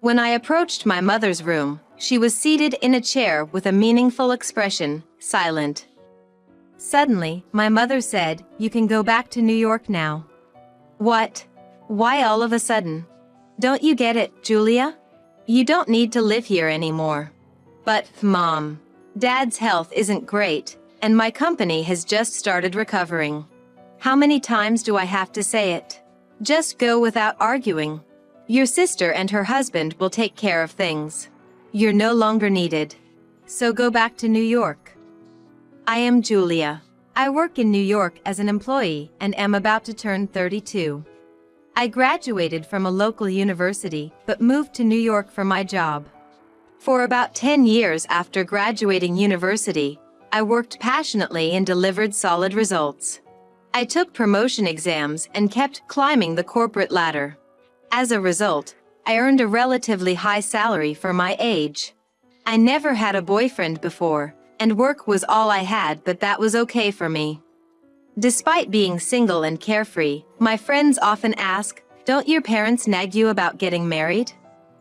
When I approached my mother's room, she was seated in a chair with a meaningful expression, silent. Suddenly, my mother said, "You can go back to New York now." What? Why all of a sudden? Don't you get it, Julia? You don't need to live here anymore. But, Mom, Dad's health isn't great, and my company has just started recovering. How many times do I have to say it? Just go without arguing. Your sister and her husband will take care of things. You're no longer needed. So go back to New York. I am Julia. I work in New York as an employee and am about to turn 32. I graduated from a local university but moved to New York for my job. For about 10 years after graduating university, I worked passionately and delivered solid results. I took promotion exams and kept climbing the corporate ladder. As a result, I earned a relatively high salary for my age. I never had a boyfriend before, and work was all I had, but that was okay for me. Despite being single and carefree, my friends often ask, "Don't your parents nag you about getting married?"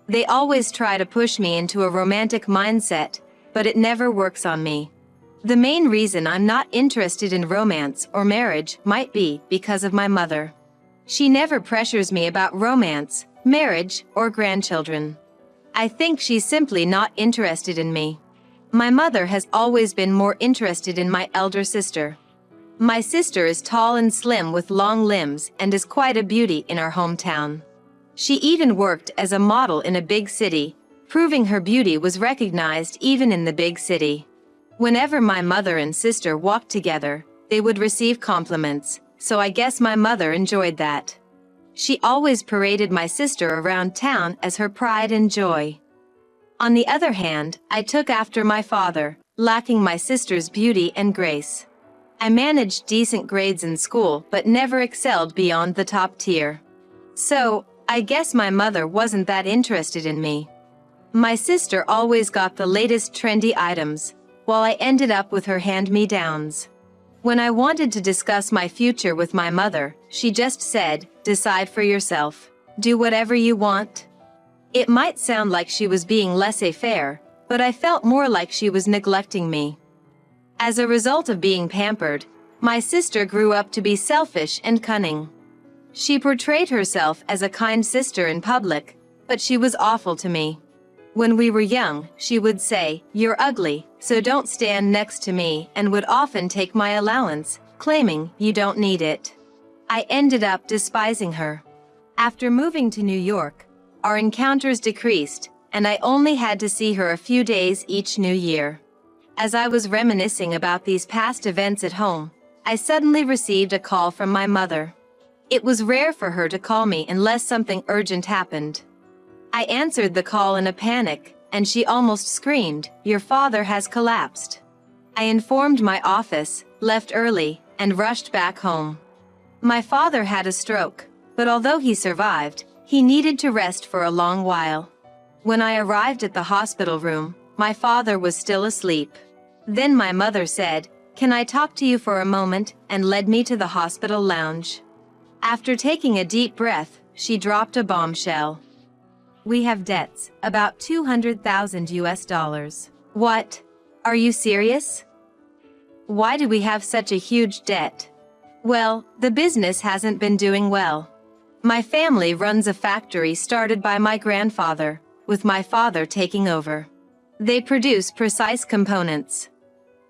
They always try to push me into a romantic mindset, but it never works on me. The main reason I'm not interested in romance or marriage might be because of my mother. She never pressures me about romance, marriage, or grandchildren. I think she's simply not interested in me. My mother has always been more interested in my elder sister. My sister is tall and slim with long limbs and is quite a beauty in our hometown. She even worked as a model in a big city, proving her beauty was recognized even in the big city. Whenever my mother and sister walked together, they would receive compliments, so I guess my mother enjoyed that. She always paraded my sister around town as her pride and joy. On the other hand, I took after my father, lacking my sister's beauty and grace. I managed decent grades in school but never excelled beyond the top tier. So, I guess my mother wasn't that interested in me. My sister always got the latest trendy items, while I ended up with her hand-me-downs. When I wanted to discuss my future with my mother, she just said, "Decide for yourself. Do whatever you want." It might sound like she was being laissez-faire, but I felt more like she was neglecting me. As a result of being pampered, my sister grew up to be selfish and cunning. She portrayed herself as a kind sister in public, but she was awful to me. When we were young, she would say, "You're ugly, so don't stand next to me," and would often take my allowance, claiming, "You don't need it." I ended up despising her. After moving to New York, our encounters decreased, and I only had to see her a few days each New Year. As I was reminiscing about these past events at home, I suddenly received a call from my mother. It was rare for her to call me unless something urgent happened. I answered the call in a panic, and she almost screamed, "Your father has collapsed." I informed my office, left early, and rushed back home. My father had a stroke, but although he survived, he needed to rest for a long while. When I arrived at the hospital room, my father was still asleep. Then my mother said, "Can I talk to you for a moment?" and led me to the hospital lounge. After taking a deep breath, she dropped a bombshell. "We have debts, about $200,000 US. What? Are you serious? Why do we have such a huge debt?" "Well, the business hasn't been doing well. My family runs a factory started by my grandfather, with my father taking over. They produce precise components.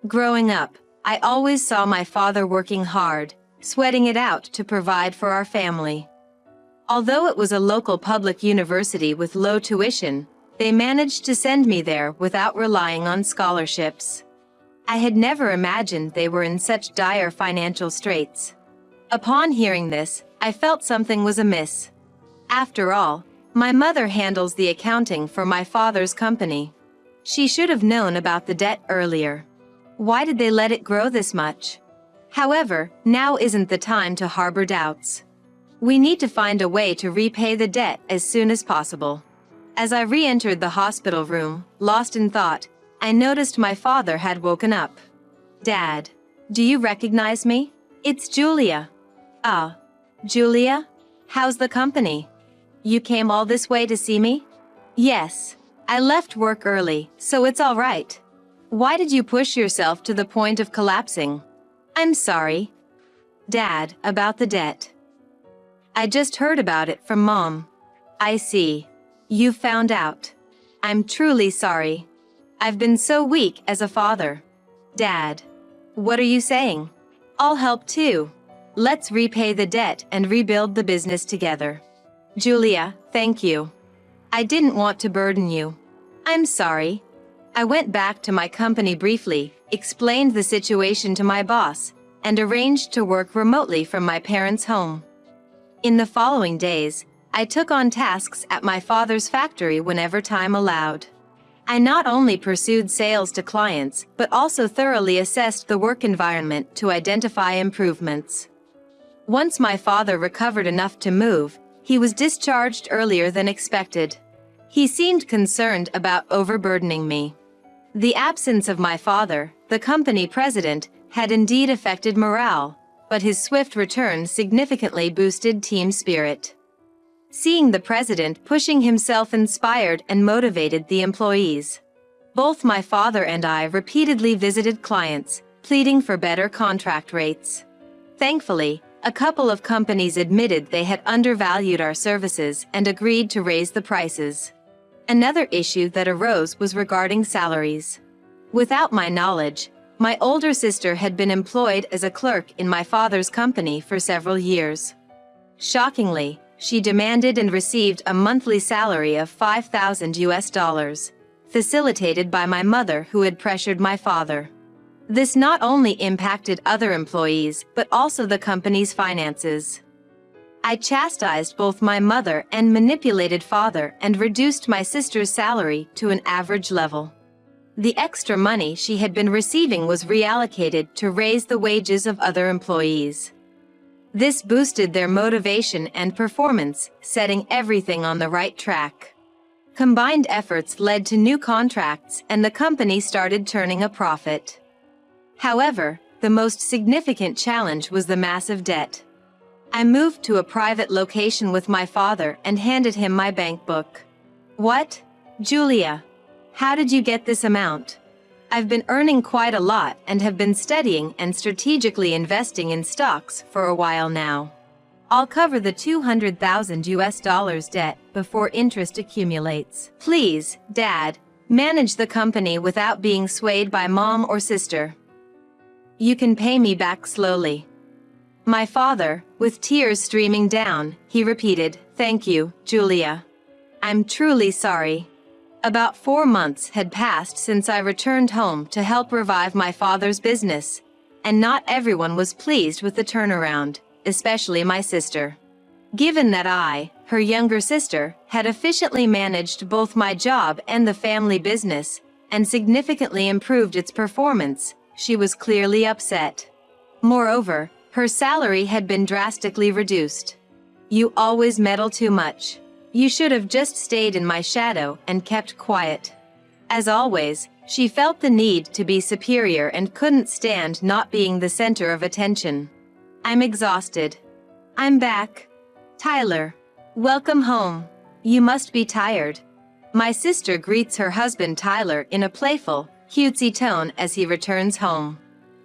Growing up, I always saw my father working hard, sweating it out to provide for our family. Although it was a local public university with low tuition, they managed to send me there without relying on scholarships. I had never imagined they were in such dire financial straits. Upon hearing this, I felt something was amiss. After all, my mother handles the accounting for my father's company. She should have known about the debt earlier. Why did they let it grow this much? However, now isn't the time to harbor doubts. We need to find a way to repay the debt as soon as possible. As I re-entered the hospital room, lost in thought, I noticed my father had woken up. "Dad, do you recognize me? It's Julia." "Ah, Julia? How's the company? You came all this way to see me?" Yes. I left work early, so it's all right. Why did you push yourself to the point of collapsing? I'm sorry. Dad, about the debt. I just heard about it from Mom. I see. You found out. I'm truly sorry. I've been so weak as a father. Dad. What are you saying? I'll help too. Let's repay the debt and rebuild the business together. Julia, thank you. I didn't want to burden you. I'm sorry. I went back to my company briefly, explained the situation to my boss, and arranged to work remotely from my parents' home. In the following days, I took on tasks at my father's factory whenever time allowed. I not only pursued sales to clients, but also thoroughly assessed the work environment to identify improvements. Once my father recovered enough to move, he was discharged earlier than expected. He seemed concerned about overburdening me. The absence of my father, the company president, had indeed affected morale, but his swift return significantly boosted team spirit. Seeing the president pushing himself inspired and motivated the employees. Both my father and I repeatedly visited clients, pleading for better contract rates. Thankfully, a couple of companies admitted they had undervalued our services and agreed to raise the prices. Another issue that arose was regarding salaries. Without my knowledge, my older sister had been employed as a clerk in my father's company for several years. Shockingly, she demanded and received a monthly salary of $5,000, facilitated by my mother who had pressured my father. This not only impacted other employees, but also the company's finances. I chastised both my mother and manipulated father and reduced my sister's salary to an average level. The extra money she had been receiving was reallocated to raise the wages of other employees. This boosted their motivation and performance, setting everything on the right track. Combined efforts led to new contracts and the company started turning a profit. However, the most significant challenge was the massive debt. I moved to a private location with my father and handed him my bank book. What? Julia? How did you get this amount? I've been earning quite a lot and have been studying and strategically investing in stocks for a while now. I'll cover the $200,000 debt before interest accumulates. Please, Dad, manage the company without being swayed by Mom or sister. You can pay me back slowly. My father, with tears streaming down, he repeated, "Thank you, Julia. I'm truly sorry." About 4 months had passed since I returned home to help revive my father's business, and not everyone was pleased with the turnaround, especially my sister. Given that I, her younger sister, had efficiently managed both my job and the family business, and significantly improved its performance, she was clearly upset. Moreover, her salary had been drastically reduced. "You always meddle too much. You should have just stayed in my shadow and kept quiet." As always, she felt the need to be superior and couldn't stand not being the center of attention. "I'm exhausted. I'm back. Tyler, welcome home. You must be tired." My sister greets her husband Tyler in a playful, cutesy tone as he returns home.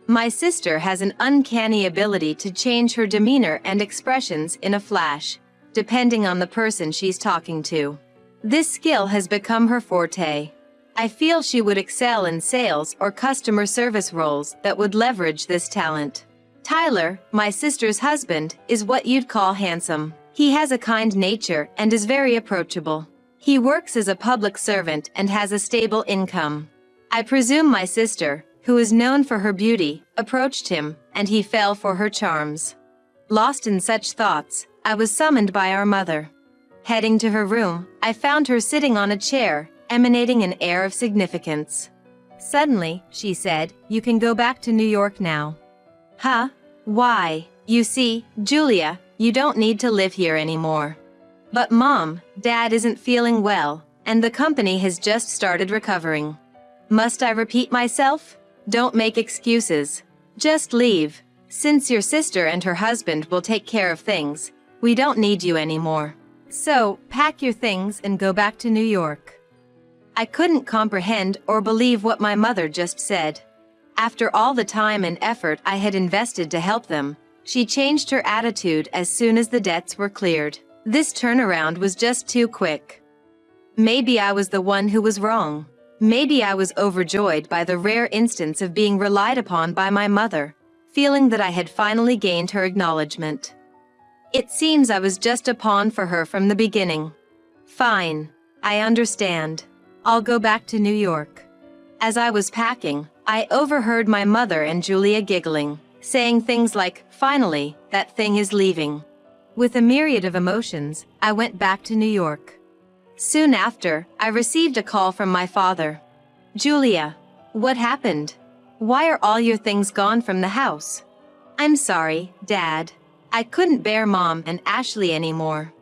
My sister has an uncanny ability to change her demeanor and expressions in a flash, depending on the person she's talking to. This skill has become her forte. I feel she would excel in sales or customer service roles that would leverage this talent. Tyler, my sister's husband, is what you'd call handsome. He has a kind nature and is very approachable. He works as a public servant and has a stable income. I presume my sister, who is known for her beauty, approached him, and he fell for her charms. Lost in such thoughts, I was summoned by our mother. Heading to her room, I found her sitting on a chair, emanating an air of significance. Suddenly, she said, "You can go back to New York now." "Huh? Why? You see, Julia, you don't need to live here anymore." "But Mom, Dad isn't feeling well, and the company has just started recovering." "Must I repeat myself? Don't make excuses. Just leave. Since your sister and her husband will take care of things, we don't need you anymore." So, pack your things and go back to New York. I couldn't comprehend or believe what my mother just said. After all the time and effort I had invested to help them, she changed her attitude as soon as the debts were cleared. This turnaround was just too quick. Maybe I was the one who was wrong. Maybe I was overjoyed by the rare instance of being relied upon by my mother, feeling that I had finally gained her acknowledgement. It seems I was just a pawn for her from the beginning. Fine. I understand. I'll go back to New York. As I was packing, I overheard my mother and Julia giggling, saying things like, "Finally, that thing is leaving." With a myriad of emotions, I went back to New York. Soon after, I received a call from my father. "Julia, what happened? Why are all your things gone from the house?" "I'm sorry, Dad. I couldn't bear Mom and Ashley anymore.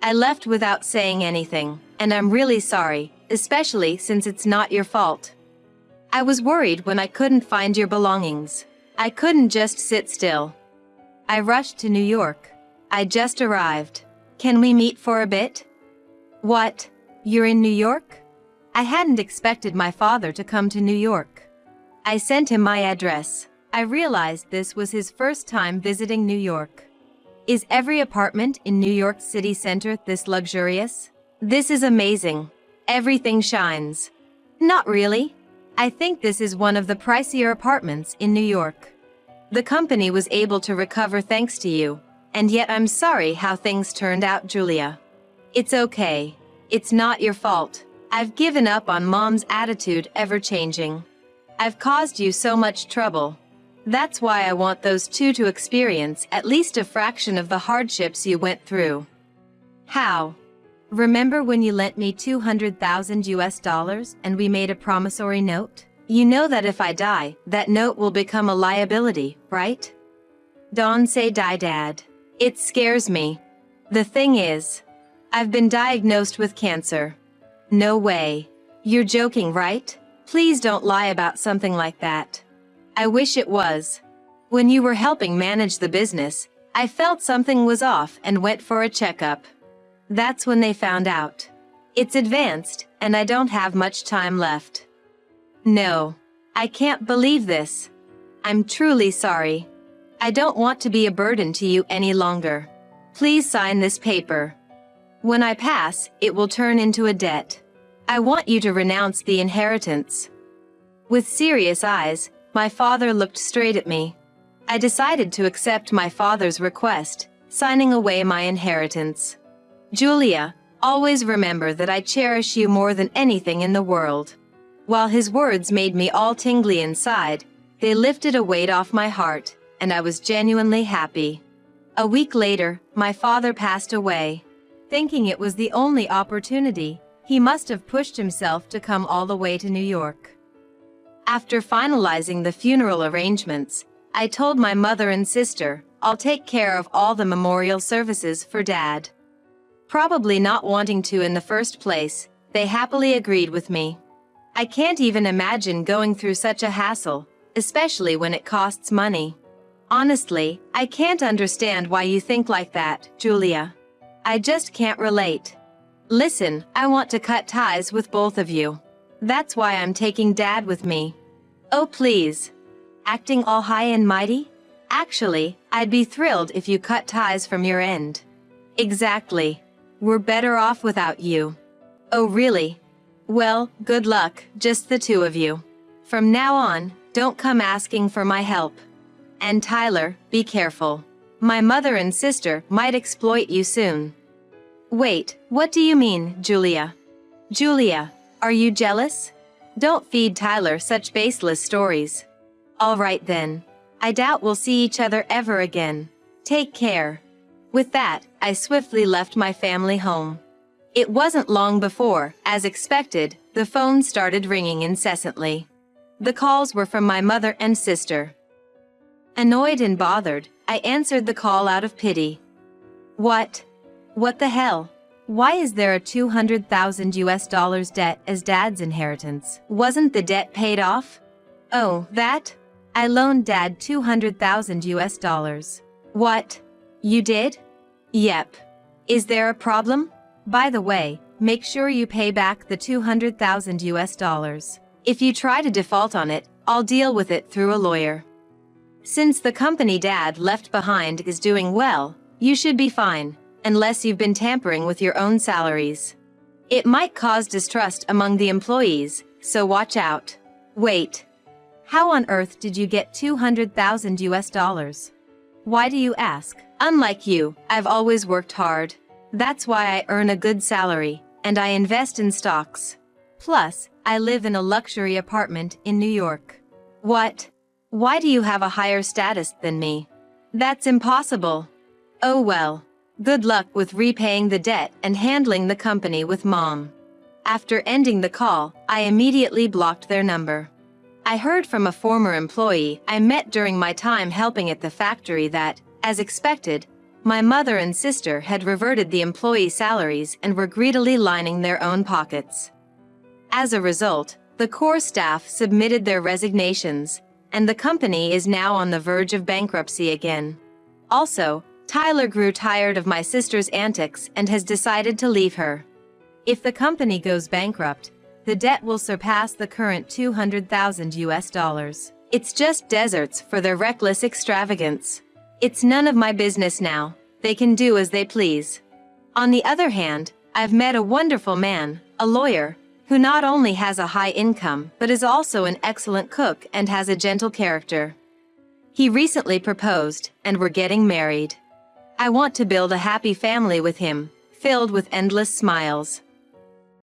I left without saying anything, and I'm really sorry, especially since it's not your fault. I was worried when I couldn't find your belongings. I couldn't just sit still. I rushed to New York. I just arrived. Can we meet for a bit?" "What? You're in New York?" I hadn't expected my father to come to New York. I sent him my address. I realized this was his first time visiting New York. Is every apartment in New York City Center this luxurious? This is amazing. Everything shines. Not really. I think this is one of the pricier apartments in New York. The company was able to recover thanks to you, and yet I'm sorry how things turned out, Julia. It's okay. It's not your fault. I've given up on Mom's attitude ever changing. I've caused you so much trouble. That's why I want those two to experience at least a fraction of the hardships you went through. How? Remember when you lent me $200,000 and we made a promissory note? You know that if I die, that note will become a liability, right? Don't say die, Dad. It scares me. The thing is, I've been diagnosed with cancer. No way. You're joking, right? Please don't lie about something like that. I wish it was. When you were helping manage the business, I felt something was off and went for a checkup. That's when they found out. It's advanced, and I don't have much time left. No. I can't believe this. I'm truly sorry. I don't want to be a burden to you any longer. Please sign this paper. When I pass, it will turn into a debt. I want you to renounce the inheritance." With serious eyes, my father looked straight at me. I decided to accept my father's request, signing away my inheritance. "Julia, always remember that I cherish you more than anything in the world." While his words made me all tingly inside, they lifted a weight off my heart, and I was genuinely happy. A week later, my father passed away. Thinking it was the only opportunity, he must have pushed himself to come all the way to New York. After finalizing the funeral arrangements, I told my mother and sister, "I'll take care of all the memorial services for Dad." Probably not wanting to in the first place, they happily agreed with me. I can't even imagine going through such a hassle, especially when it costs money. Honestly, I can't understand why you think like that, Julia. I just can't relate. Listen, I want to cut ties with both of you. That's why I'm taking Dad with me. Oh please. Acting all high and mighty? Actually, I'd be thrilled if you cut ties from your end. Exactly. We're better off without you. Oh really? Well, good luck, just the two of you. From now on, don't come asking for my help. And Tyler, be careful. My mother and sister might exploit you soon. Wait, what do you mean, Julia? Julia, are you jealous? Don't feed Tyler such baseless stories. All right then. I doubt we'll see each other ever again. Take care. With that, I swiftly left my family home. It wasn't long before, as expected, the phone started ringing incessantly. The calls were from my mother and sister. Annoyed and bothered, I answered the call out of pity. What? What the hell? Why is there a $200,000 debt as Dad's inheritance? Wasn't the debt paid off? Oh, that? I loaned Dad $200,000. What? You did? Yep. Is there a problem? By the way, make sure you pay back the $200,000. If you try to default on it, I'll deal with it through a lawyer. Since the company Dad left behind is doing well, you should be fine, unless you've been tampering with your own salaries. It might cause distrust among the employees, so watch out. Wait. How on earth did you get $200,000? Why do you ask? Unlike you, I've always worked hard. That's why I earn a good salary, and I invest in stocks. Plus, I live in a luxury apartment in New York. What? Why do you have a higher status than me? That's impossible. Oh well. Good luck with repaying the debt and handling the company with Mom. After ending the call, I immediately blocked their number. I heard from a former employee I met during my time helping at the factory that, as expected, my mother and sister had reverted the employee salaries and were greedily lining their own pockets. As a result, the core staff submitted their resignations, and the company is now on the verge of bankruptcy again. Also, Tyler grew tired of my sister's antics and has decided to leave her. If the company goes bankrupt, the debt will surpass the current $200,000. It's just deserts for their reckless extravagance. It's none of my business now. They can do as they please. On the other hand, I've met a wonderful man, a lawyer, who not only has a high income but is also an excellent cook and has a gentle character. He recently proposed, and we're getting married. I want to build a happy family with him, filled with endless smiles.